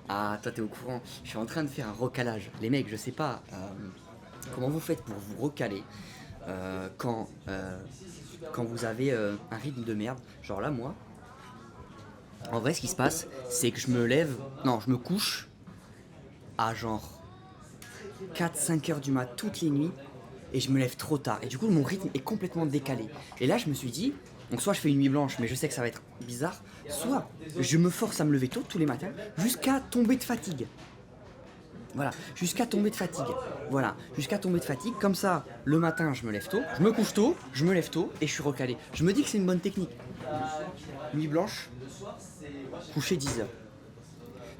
Ah, toi t'es au courant, je suis en train de faire un recalage. Les mecs, je sais pas comment vous faites pour vous recaler quand vous avez un rythme de merde. Genre là, moi, en vrai, ce qui se passe, c'est que je me lève, non, je me couche à genre 4-5 heures du mat toutes les nuits et je me lève trop tard. Et du coup, mon rythme est complètement décalé. Et là, je me suis dit, donc soit je fais une nuit blanche, mais je sais que ça va être bizarre, soit je me force à me lever tôt tous les matins jusqu'à tomber de fatigue. Voilà, jusqu'à tomber de fatigue. Voilà, jusqu'à tomber de fatigue. Comme ça, le matin, je me lève tôt, je me couche tôt, je me lève tôt et je suis recalé. Je me dis que c'est une bonne technique. Nuit blanche, coucher 10 heures.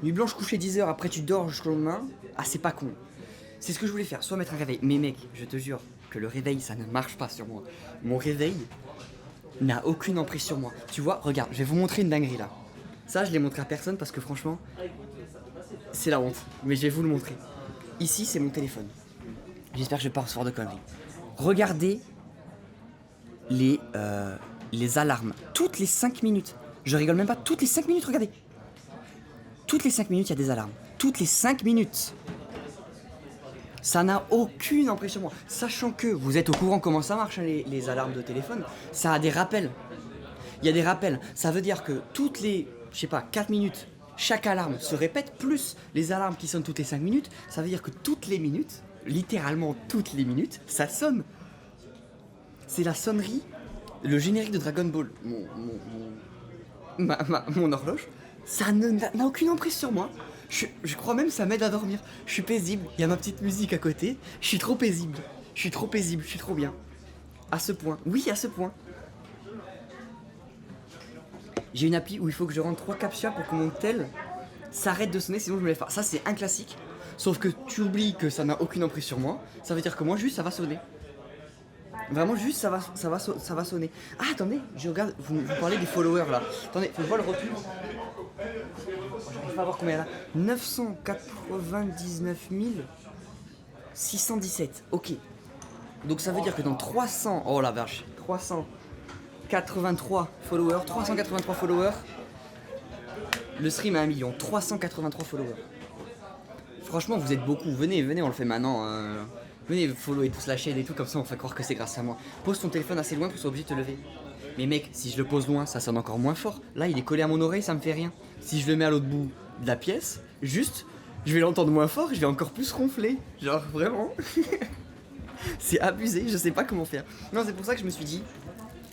Nuit blanche, coucher 10 heures, après tu dors jusqu'au lendemain. Ah, c'est pas con. C'est ce que je voulais faire, soit mettre un réveil. Mais mec, je te jure que le réveil, ça ne marche pas sur moi. Mon réveil n'a aucune emprise sur moi. Tu vois, regarde, je vais vous montrer une dinguerie là. Ça, je l'ai montré à personne parce que franchement, c'est la honte. Mais je vais vous le montrer. Ici, c'est mon téléphone. J'espère que je vais pas recevoir de conneries. Regardez les alarmes. Toutes les 5 minutes. Je rigole même pas. Toutes les 5 minutes, regardez. Toutes les 5 minutes, il y a des alarmes. Toutes les 5 minutes. Ça n'a aucune emprise sur moi. Sachant que vous êtes au courant comment ça marche, hein, les alarmes de téléphone. Ça a des rappels. Il y a des rappels. Ça veut dire que toutes les, je sais pas, 4 minutes, chaque alarme se répète, plus les alarmes qui sonnent toutes les 5 minutes. Ça veut dire que toutes les minutes, littéralement toutes les minutes, ça sonne. C'est la sonnerie, le générique de Dragon Ball. Mon horloge, ça n'a aucune emprise sur moi. Je crois même que ça m'aide à dormir. Je suis paisible, il y a ma petite musique à côté. Je suis trop paisible. Je suis trop paisible, je suis trop bien. À ce point. Oui, à ce point. J'ai une appli où il faut que je rentre 3 captcha pour que mon tel s'arrête de sonner, sinon je me lève pas. Ça, c'est un classique. Sauf que tu oublies que ça n'a aucune emprise sur moi. Ça veut dire que moi, juste, ça va sonner. Vraiment, juste, ça va sonner. Ah, attendez, je regarde, vous parlez des followers là. Attendez, faut que je vois le retour. J'arrive pas à voir combien il y en a. 999 617. Ok. Donc ça veut dire que dans 300... Oh la vache. 383 followers. Le stream a 1 million. 383 followers. Franchement, vous êtes beaucoup. Venez, on le fait maintenant. Venez follow et tous la chaîne et tout, comme ça on fait croire que c'est grâce à moi. Pose ton téléphone assez loin pour que tu sois obligé de te lever. Mais mec, si je le pose loin, ça sonne encore moins fort. Là, il est collé à mon oreille, ça me fait rien. Si je le mets à l'autre bout de la pièce, juste, je vais l'entendre moins fort, je vais encore plus ronfler. Genre, vraiment. C'est abusé, je sais pas comment faire. Non, c'est pour ça que je me suis dit,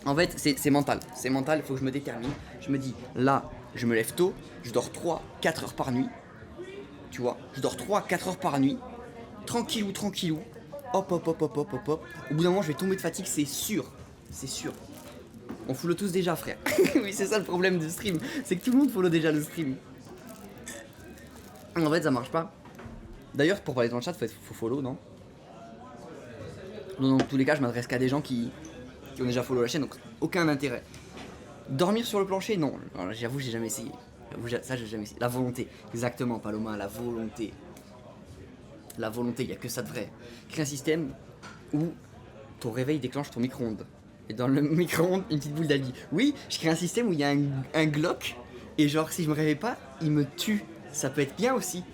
en fait, c'est mental. C'est mental, il faut que je me détermine. Je me dis, là, je me lève tôt, je dors 3-4 heures par nuit. Tu vois, je dors 3-4 heures par nuit. Tranquillou. Hop. Au bout d'un moment, je vais tomber de fatigue, c'est sûr. C'est sûr. On follow tous déjà, frère. Oui, c'est ça le problème du stream. C'est que tout le monde follow déjà le stream. En fait, ça marche pas. D'ailleurs, pour parler dans le chat, faut follow, non? Dans tous les cas, je m'adresse qu'à des gens qui ont déjà follow la chaîne, donc aucun intérêt. Dormir sur le plancher, non. Alors, j'avoue, j'ai jamais essayé. Ça, j'ai jamais essayé. La volonté. Exactement, Paloma, la volonté. La volonté, il n'y a que ça de vrai. Crée un système où ton réveil déclenche ton micro-ondes. Et dans le micro-ondes, une petite boule d'Aldi. Oui, je crée un système où il y a un Glock. Et genre, si je me réveille pas, il me tue. Ça peut être bien aussi.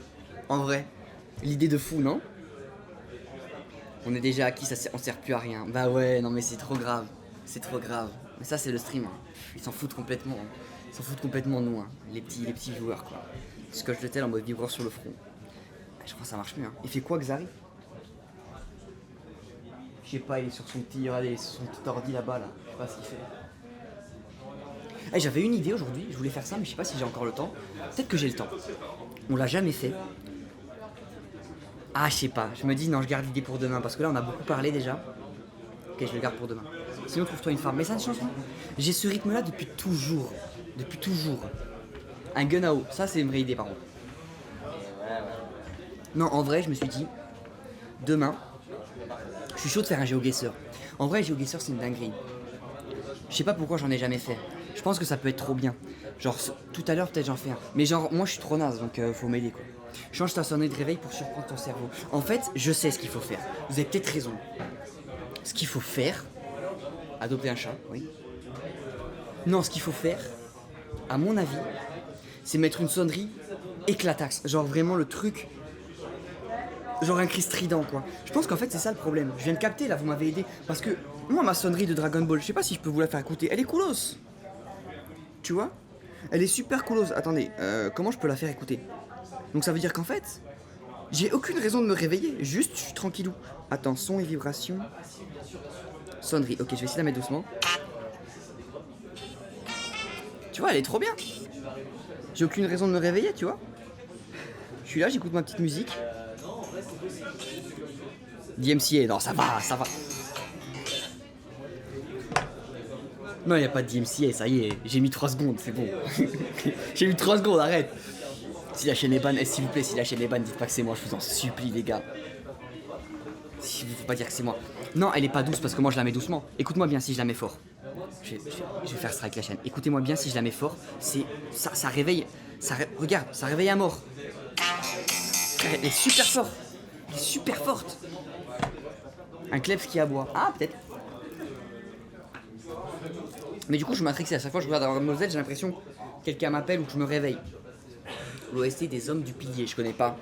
En vrai. L'idée de fou, non? On est déjà acquis, on sert plus à rien. Bah ouais, non mais c'est trop grave. C'est trop grave. Mais ça, c'est le stream. Hein. Ils s'en foutent complètement. Hein. Ils s'en foutent complètement de nous. Hein. Les petits viewers, quoi. Scotch de tel en mode vibreur sur le front. Je crois que ça marche mieux. Hein. Il fait quoi, Xari? Je sais pas, il est sur son petit ordi là-bas, là. Je sais pas ce qu'il fait. J'avais une idée aujourd'hui, je voulais faire ça, mais je sais pas si j'ai encore le temps. Peut-être que j'ai le temps. On l'a jamais fait. Ah, je sais pas. Je me dis, non, je garde l'idée pour demain, parce que là, on a beaucoup parlé déjà. Ok, je le garde pour demain. Sinon, trouve-toi une femme. Mais ça ne change pas. J'ai ce rythme-là depuis toujours. Depuis toujours. Un gun à eau, ça, c'est une vraie idée, par contre. Non, en vrai, je me suis dit, demain, je suis chaud de faire un GeoGuessr. En vrai, GeoGuessr, c'est une dinguerie. Je sais pas pourquoi j'en ai jamais fait. Je pense que ça peut être trop bien. Genre, tout à l'heure, peut-être j'en fais un. Mais genre, moi, je suis trop naze, donc faut m'aider, quoi. Change ta sonnerie de réveil pour surprendre ton cerveau. En fait, je sais ce qu'il faut faire. Vous avez peut-être raison. Ce qu'il faut faire, adopter un chat, oui. Non, ce qu'il faut faire, à mon avis, c'est mettre une sonnerie éclataxe. Genre vraiment le truc. Genre un cri strident quoi. Je pense qu'en fait c'est ça le problème. Je viens de capter là, vous m'avez aidé. Parce que moi ma sonnerie de Dragon Ball, je sais pas si je peux vous la faire écouter. Elle est coolos. Tu vois? Elle est super coolos. Attendez, comment je peux la faire écouter? Donc ça veut dire qu'en fait, j'ai aucune raison de me réveiller. Juste je suis tranquillou. Attends, son et vibration. Sonnerie. Ok, je vais essayer de la mettre doucement. Tu vois, elle est trop bien. J'ai aucune raison de me réveiller, tu vois. Je suis là, j'écoute ma petite musique. DMCA, non, ça va, ça va. Non, il a pas de DMCA, ça y est, j'ai mis 3 secondes, c'est bon. J'ai mis 3 secondes, arrête. Si la chaîne est ban, s'il vous plaît, si la chaîne est ban, dites pas que c'est moi, je vous en supplie, les gars. Si vous faut pas dire que c'est moi. Non, elle est pas douce parce que moi je la mets doucement. Écoute-moi bien si je la mets fort. Je vais faire strike la chaîne. Écoutez-moi bien si je la mets fort. C'est ça réveille. Regarde, ça réveille à mort. Elle est super forte. Elle est super forte. Un kleps qui aboie. Ah, peut-être. Mais du coup, je m'intrigue. À chaque fois que je regarde Dragon Ball Z, j'ai l'impression que quelqu'un m'appelle ou que je me réveille. L'OST des hommes du pilier, je connais pas.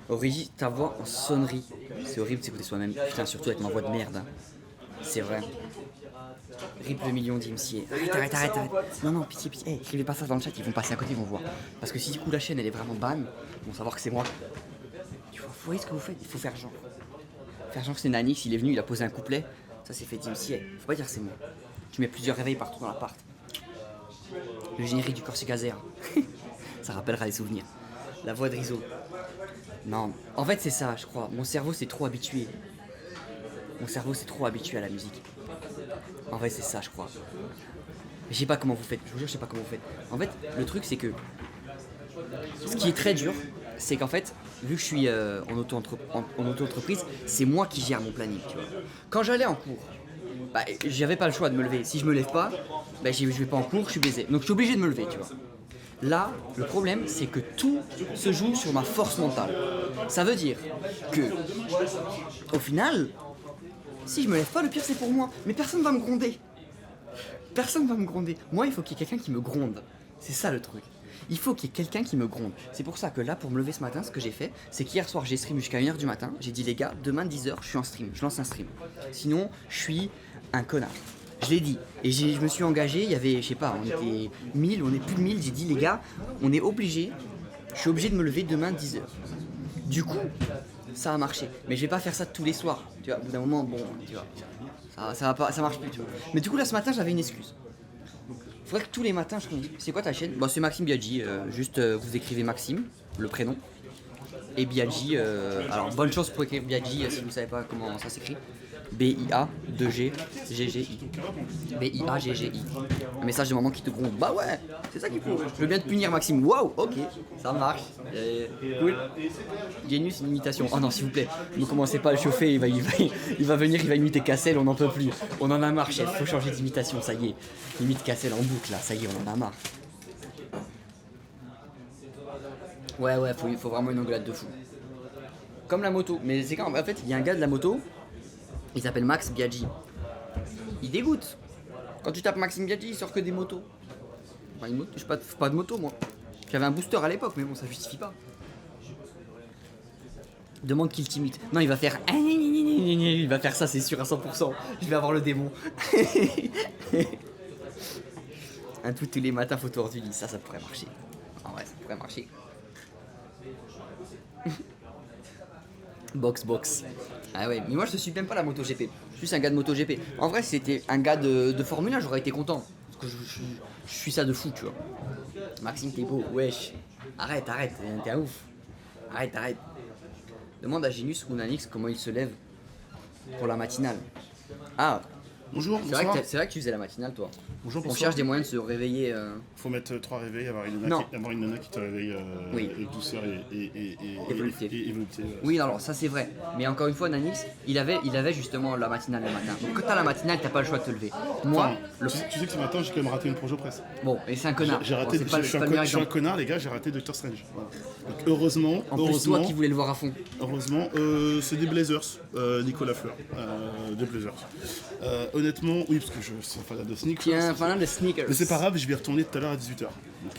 Origi, ta voix en sonnerie. C'est horrible de s'écouter soi-même. Putain, surtout avec ma voix de merde. C'est vrai. Rip le million d'IMCA. Arrête. Non, pitié. Hey, écrivez pas ça dans le chat, ils vont passer à côté, ils vont voir. Parce que si du coup la chaîne elle est vraiment ban, ils vont savoir que c'est moi. Vous voyez ce que vous faites? Il faut faire genre. Faire genre que c'est Nanix, il est venu, il a posé un couplet. Ça c'est fait d'IMCA. Faut pas dire que c'est moi. Je mets plusieurs réveils partout dans l'appart. Le générique du Corsica Zero. Ça rappellera les souvenirs. La voix de Rizzo. Non, en fait c'est ça, je crois. Mon cerveau s'est trop habitué. À la musique. En fait c'est ça, je crois. Je sais pas comment vous faites, je vous jure, je sais pas comment vous faites. En fait, le truc c'est que ce qui est très dur, c'est qu'en fait, vu que je suis en auto-entreprise, c'est moi qui gère mon planning, tu vois. Quand j'allais en cours, bah, j'avais pas le choix de me lever. Si je me lève pas, bah, je vais pas en cours, je suis baisé. Donc je suis obligé de me lever, tu vois. Là, le problème, c'est que tout se joue sur ma force mentale. Ça veut dire que, au final, si je me lève pas, le pire c'est pour moi. Mais personne va me gronder. Moi, il faut qu'il y ait quelqu'un qui me gronde. C'est ça le truc. Il faut qu'il y ait quelqu'un qui me gronde. C'est pour ça que là, pour me lever ce matin, ce que j'ai fait, c'est qu'hier soir, j'ai stream jusqu'à 1h du matin. J'ai dit, les gars, demain 10h, je suis en stream. Je lance un stream. Sinon, je suis un connard. Je l'ai dit. Et je me suis engagé, il y avait, je sais pas, on était 1000, on est plus de 1000. J'ai dit, les gars, on est obligé. Je suis obligé de me lever demain 10h. Du coup, ça a marché. Mais je vais pas faire ça tous les soirs. Tu vois, au bout d'un moment, bon, tu vois. Ça marche plus, tu vois. Mais du coup, là, ce matin, j'avais une excuse. Faudrait que tous les matins, je trouve. C'est quoi ta chaîne? Bon, c'est Maxime Biaggi. Juste, vous écrivez Maxime, le prénom. Et Biaggi. Alors, bonne chance pour écrire Biaggi si vous savez pas comment ça s'écrit. B-I-A-2-G-G-G-I. B-I-A-G-G-I. Un message de maman qui te gronde. Bah ouais, c'est ça qu'il faut. Je veux bien te punir, Maxime. Waouh, ok, ça marche. Cool. Genius, une imitation. Oh non, s'il vous plaît, ne commencez pas à le chauffer. Il va venir, il va imiter Cassel. On n'en peut plus. On en a marre, chef. Faut changer d'imitation, ça y est. Imite Cassel en boucle, là. Ça y est, on en a marre. Ouais, faut vraiment une engueulade de fou. Comme la moto. Mais c'est quand en fait, il y a un gars de la moto. Il s'appelle Max Biaggi. Il dégoûte. Quand tu tapes Maxime Biaggi, il sort que des motos. Enfin, une moto, je fais pas de moto, moi. J'avais un booster à l'époque, mais bon, ça justifie pas. Demande qu'il t'imite. Non, il va faire. Il va faire ça, c'est sûr, à 100%. Je vais avoir le démon. Un tout tous les matins, photo hors du lit. Ça pourrait marcher. En vrai, ça pourrait marcher. Box. Ah ouais, mais moi je te suis même pas la MotoGP. Je suis un gars de MotoGP. En vrai, si c'était un gars de Formule 1, j'aurais été content. Parce que je suis ça de fou, tu vois. Maxime, t'es beau, wesh. Arrête, t'es un ouf. Arrête. Demande à Genius ou Nanix comment il se lève pour la matinale. Ah, bonjour, c'est vrai que tu faisais la matinale, toi. Bonjour, on cherche des moyens de se réveiller. Faut mettre 3 réveils, avoir une nana qui te réveille avec douceur et évolutive. Oui, alors ça c'est vrai. Mais encore une fois, Nanix, il avait justement la matinale le matin. Donc quand t'as la matinale, t'as pas le choix de te lever. Moi, tu sais que ce matin, j'ai quand même raté une projo presse. Bon, et c'est un connard. J'ai raté. Je suis un connard, les gars. J'ai raté Doctor Strange. Voilà. Donc heureusement. Plus toi qui voulais le voir à fond. Heureusement, c'est des Blazers, Nicolas Fleur, des Blazers. honnêtement, oui, parce que je suis un fan de sneakers. Tiens, un fan de sneakers. Mais c'est pas grave, je vais y retourner tout à l'heure à 18h. Donc,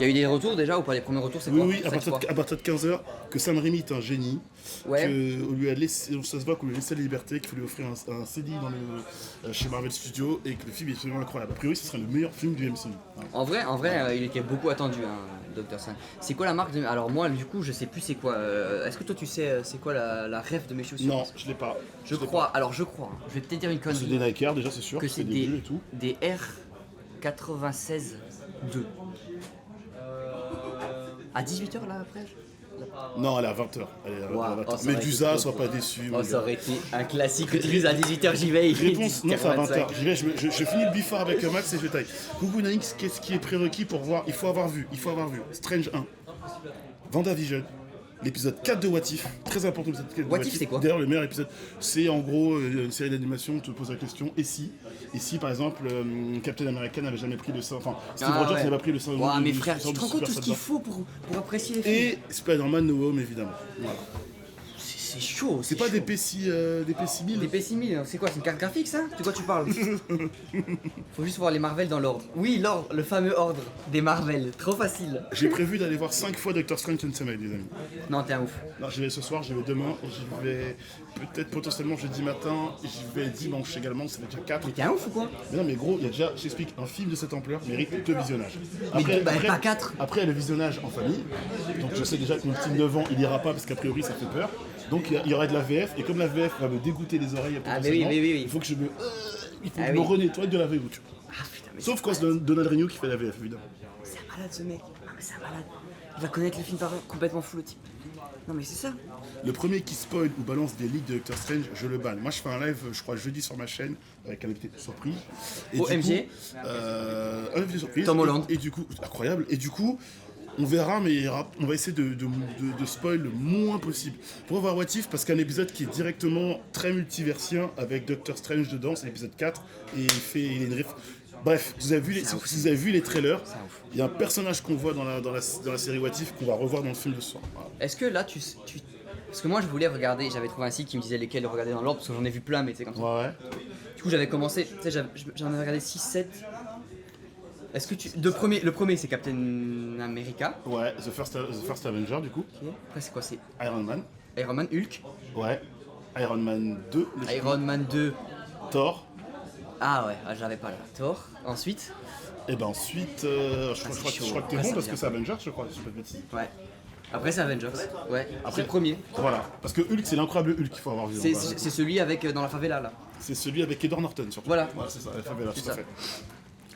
Il y a eu des retours déjà ou pas? Les premiers retours, c'est quoi? oui, à partir de 15h, que Sam Raimi est un génie. Ouais. On lui a laissé, ça se voit qu'on lui a laissé la liberté, qu'il faut lui offrir un CD chez Marvel Studios et que le film est absolument incroyable. A priori, ce serait le meilleur film du MCU. Voilà. En vrai, il était beaucoup attendu, hein, Doctor Strange. C'est quoi la marque de... Alors moi, du coup, je sais plus c'est quoi. Est-ce que toi, tu sais c'est quoi la ref de mes chaussures? Non, je l'ai pas. Je crois. Alors je crois. Je vais peut-être dire une C'est connerie. des Nike Air, déjà, c'est sûr. Que c'est des bleus et tout. des R96-2. À 18h là après? Non, elle est à 20h. Wow. Oh, mais Dusa, sois pas déçu. Oh, ça aurait été un classique que tu dises à 18h, j'y vais. Réponse, non, c'est à 20h. J'y vais, je finis le before avec Max et je taille. Coucou Naix, qu'est-ce qui est prérequis pour voir? Il faut avoir vu. Strange 1. WandaVision. L'épisode 4 de What If, très important l'épisode 4 de What If, c'est quoi? D'ailleurs, le meilleur épisode, c'est en gros une série d'animation, on te pose la question, et si par exemple, Captain America n'avait jamais pris le sein, enfin, Steve Rogers n'avait pas pris le sein Ouah, mais du frère, tu te rends compte de tout ce qu'il Super faut pour apprécier les films? et Spider-Man No Home, évidemment. Voilà. C'est chaud, C'est pas chaud. des P6000. Des P6000, c'est quoi? C'est une carte graphique ça? De quoi tu parles? Faut juste voir les Marvel dans l'ordre. Oui, l'ordre, le fameux ordre des Marvel. Trop facile. J'ai prévu d'aller voir 5 fois Doctor Strange une semaine, les amis. Non, t'es un ouf. Non, j'y vais ce soir, j'y vais demain, j'y vais peut-être potentiellement jeudi matin, j'y vais dimanche également, ça fait déjà 4. Mais t'es un ouf ou quoi? Mais non, mais gros, il y a déjà, j'explique, un film de cette ampleur mérite 2 visionnages. Pas 4. Après, le visionnage en famille, donc je sais déjà que mon petit 9 ans, il ira pas parce qu'a priori ça fait peur. Donc il y aurait de la VF, et comme la VF va me dégoûter les oreilles potentiellement, oui. il faut que je me renettoie de la VO. Ah putain, mais Sauf quand c'est Donald Renew qui fait la VF, évidemment. c'est un malade ce mec. Ah, mais c'est un malade. Il va connaître les films par complètement fou le type. Non, mais c'est ça. Le premier qui spoil ou balance des leaks de Doctor Strange, je le banne. Moi, je fais un live, je crois, jeudi sur ma chaîne, avec un invité surprise. Et Au du MJ coup, un invité surprise. Tom Holland. Et du coup, incroyable. Et du coup, on verra, mais on va essayer de spoil le moins possible. Pour voir What If, parce qu'un épisode qui est directement très multiversien, avec Doctor Strange dedans, c'est l'épisode 4, et il est une Bref, si vous avez vu les trailers, il y a un personnage qu'on voit dans la série What If qu'on va revoir dans le film de ce soir. Voilà. Est-ce que là, parce que moi je voulais regarder, j'avais trouvé un site qui me disait lesquels regarder dans l'ordre, parce que j'en ai vu plein, mais c'est comme ça. Ouais. Du coup, j'avais commencé, tu sais, j'en avais regardé 6-7. Est-ce que le premier c'est Captain America. Ouais, The First Avenger du coup. Ok. Après c'est quoi? C'est Iron Man. Iron Man, Hulk. Ouais. Iron Man 2. Iron Man 2. Thor. Ah ouais, j'avais pas là. Thor. Ensuite. Et ben ensuite, je crois que t'es bon parce que c'est Avengers, je crois, si je dis pas de bêtises. Ouais. Après c'est Avengers. Ouais. Après C'est le premier. Voilà. Parce que Hulk, c'est l'incroyable Hulk qu'il faut avoir vu. C'est celui avec dans la favela là. C'est celui avec Edward Norton surtout. Voilà. C'est ça, la favela, tout à fait.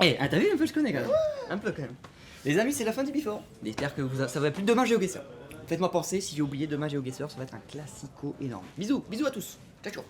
Eh, t'as vu un peu, je connais quand même. Un peu quand même. Les amis, c'est la fin du before. J'espère que ça va plus. Demain, GeoGuessr. Faites-moi penser, si j'ai oublié demain GeoGuessr, ça va être un classico énorme. Bisous à tous. Ciao, ciao.